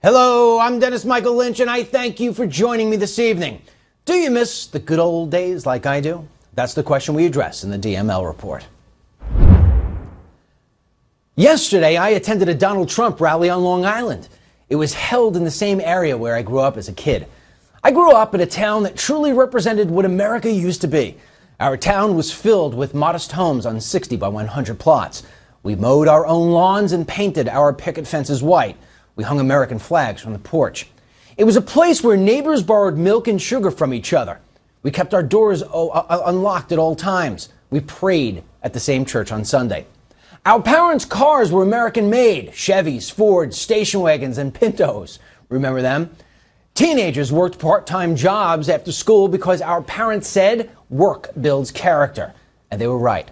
Hello, I'm Dennis Michael Lynch, and I thank you for joining me this evening. Do you miss the good old days like I do? That's the question we address in the DML report. Yesterday, I attended a Donald Trump rally on Long Island. It was held in the same area where I grew up as a kid. I grew up in a town that truly represented what America used to be. Our town was filled with modest homes on 60 by 100 plots. We mowed our own lawns and painted our picket fences white. We hung American flags from the porch. It was a place where neighbors borrowed milk and sugar from each other. We kept our doors unlocked at all times. We prayed at the same church on Sunday. Our parents' cars were American-made: Chevys, Fords, station wagons, and Pintos. Remember them? Teenagers worked part-time jobs after school because our parents said work builds character. And they were right.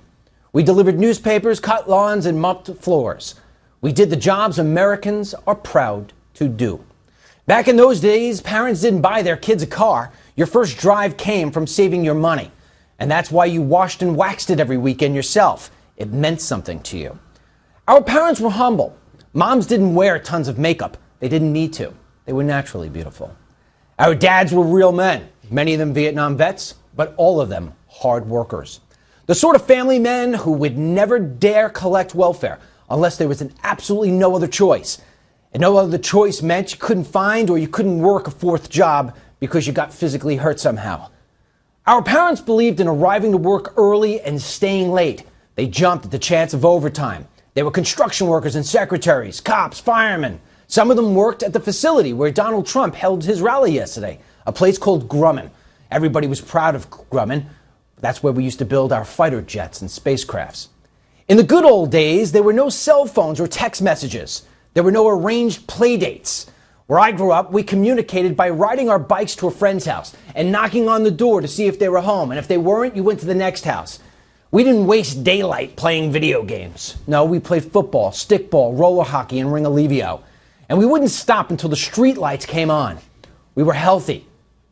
We delivered newspapers, cut lawns, and mopped floors. We did the jobs Americans are proud to do. Back in those days, parents didn't buy their kids a car. Your first drive came from saving your money. And that's why you washed and waxed it every weekend yourself. It meant something to you. Our parents were humble. Moms didn't wear tons of makeup. They didn't need to. They were naturally beautiful. Our dads were real men, many of them Vietnam vets, but all of them hard workers. The sort of family men who would never dare collect welfare unless there was absolutely no other choice. And no other choice meant you couldn't find or you couldn't work a fourth job because you got physically hurt somehow. Our parents believed in arriving to work early and staying late. They jumped at the chance of overtime. They were construction workers and secretaries, cops, firemen. Some of them worked at the facility where Donald Trump held his rally yesterday, a place called Grumman. Everybody was proud of Grumman. That's where we used to build our fighter jets and spacecrafts. In the good old days, there were no cell phones or text messages. There were no arranged play dates. Where I grew up, we communicated by riding our bikes to a friend's house and knocking on the door to see if they were home. And if they weren't, you went to the next house. We didn't waste daylight playing video games. No, we played football, stickball, roller hockey, and ring alivio. And we wouldn't stop until the street lights came on. We were healthy.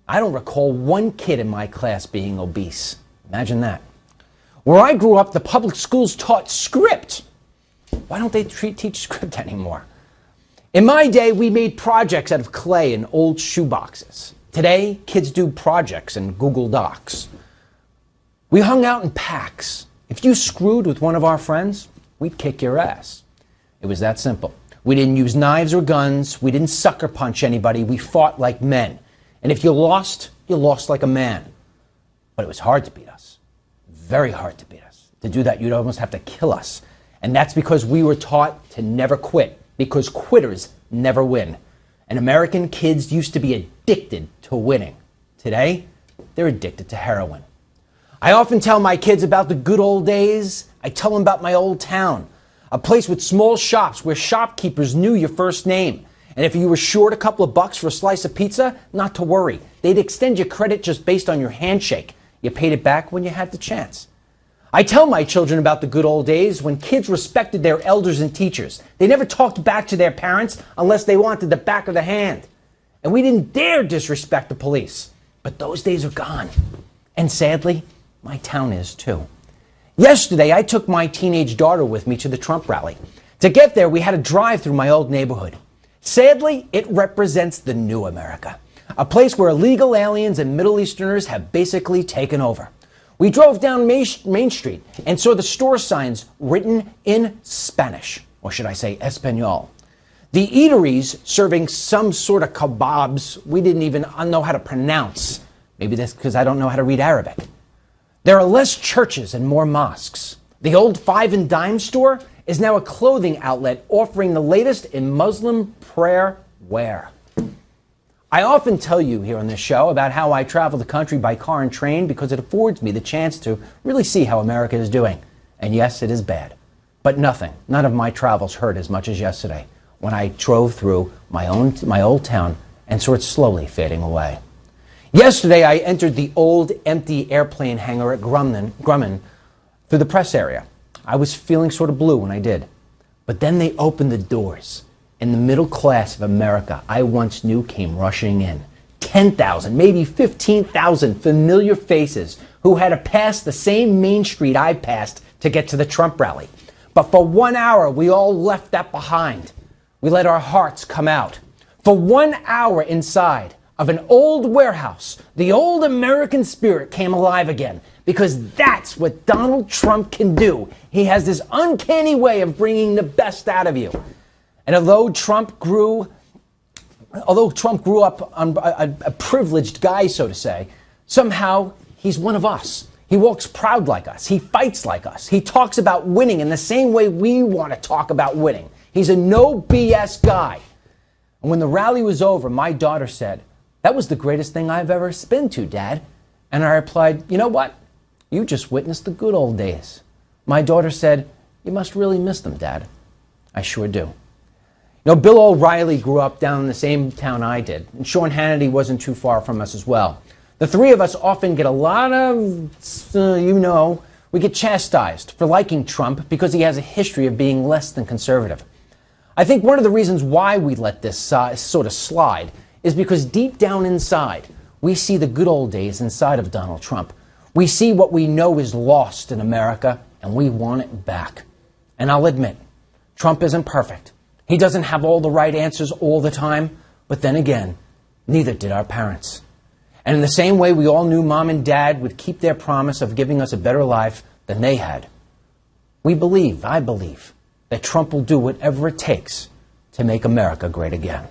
I don't recall one kid in my class being obese. Imagine that. Where I grew up, the public schools taught script. Why don't they teach script anymore? In my day, we made projects out of clay and old shoeboxes. Today, kids do projects in Google Docs. We hung out in packs. If you screwed with one of our friends, we'd kick your ass. It was that simple. We didn't use knives or guns. We didn't sucker punch anybody. We fought like men. And if you lost like a man. But it was hard to beat us. Very hard to beat us. To do that, you'd almost have to kill us. And that's because we were taught to never quit, because quitters never win. And American kids used to be addicted to winning. Today, they're addicted to heroin. I often tell my kids about the good old days. I tell them about my old town, a place with small shops where shopkeepers knew your first name. And if you were short a couple of bucks for a slice of pizza, not to worry. They'd extend your credit just based on your handshake. You paid it back when you had the chance. I tell my children about the good old days when kids respected their elders and teachers. They never talked back to their parents unless they wanted the back of the hand. And we didn't dare disrespect the police. But those days are gone. And sadly, my town is too. Yesterday, I took my teenage daughter with me to the Trump rally. To get there, we had to drive through my old neighborhood. Sadly, it represents the new America, a place where illegal aliens and Middle Easterners have basically taken over. We drove down Main Street and saw the store signs written in Spanish, or should I say Espanol. The eateries serving some sort of kebabs we didn't even know how to pronounce. Maybe that's because I don't know how to read Arabic. There are less churches and more mosques. The old Five and Dime store is now a clothing outlet offering the latest in Muslim prayer wear. I often tell you here on this show about how I travel the country by car and train because it affords me the chance to really see how America is doing. And yes, it is bad. But none of my travels hurt as much as yesterday when I drove through my old town and saw it slowly fading away. Yesterday, I entered the old empty airplane hangar at Grumman through the press area. I was feeling sort of blue when I did. But then they opened the doors. And the middle class of America I once knew came rushing in. 10,000, maybe 15,000 familiar faces who had to pass the same Main Street I passed to get to the Trump rally. But for 1 hour, we all left that behind. We let our hearts come out. For 1 hour inside of an old warehouse, the old American spirit came alive again, because that's what Donald Trump can do. He has this uncanny way of bringing the best out of you. And although Trump grew up a privileged guy, so to say, somehow he's one of us. He walks proud like us. He fights like us. He talks about winning in the same way we want to talk about winning. He's a no BS guy. And when the rally was over, my daughter said, "That was the greatest thing I've ever been to, Dad." And I replied, "You know what? You just witnessed the good old days." My daughter said, "You must really miss them, Dad." I sure do. You know, Bill O'Reilly grew up down in the same town I did, and Sean Hannity wasn't too far from us as well. The three of us often get a lot of, we get chastised for liking Trump because he has a history of being less than conservative. I think one of the reasons why we let this sort of slide is because deep down inside, we see the good old days inside of Donald Trump. We see what we know is lost in America, and we want it back. And I'll admit, Trump isn't perfect. He doesn't have all the right answers all the time, but then again, neither did our parents. And in the same way we all knew Mom and Dad would keep their promise of giving us a better life than they had, I believe, that Trump will do whatever it takes to make America great again.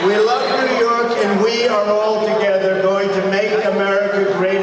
We love New York, and we are all together going to make America great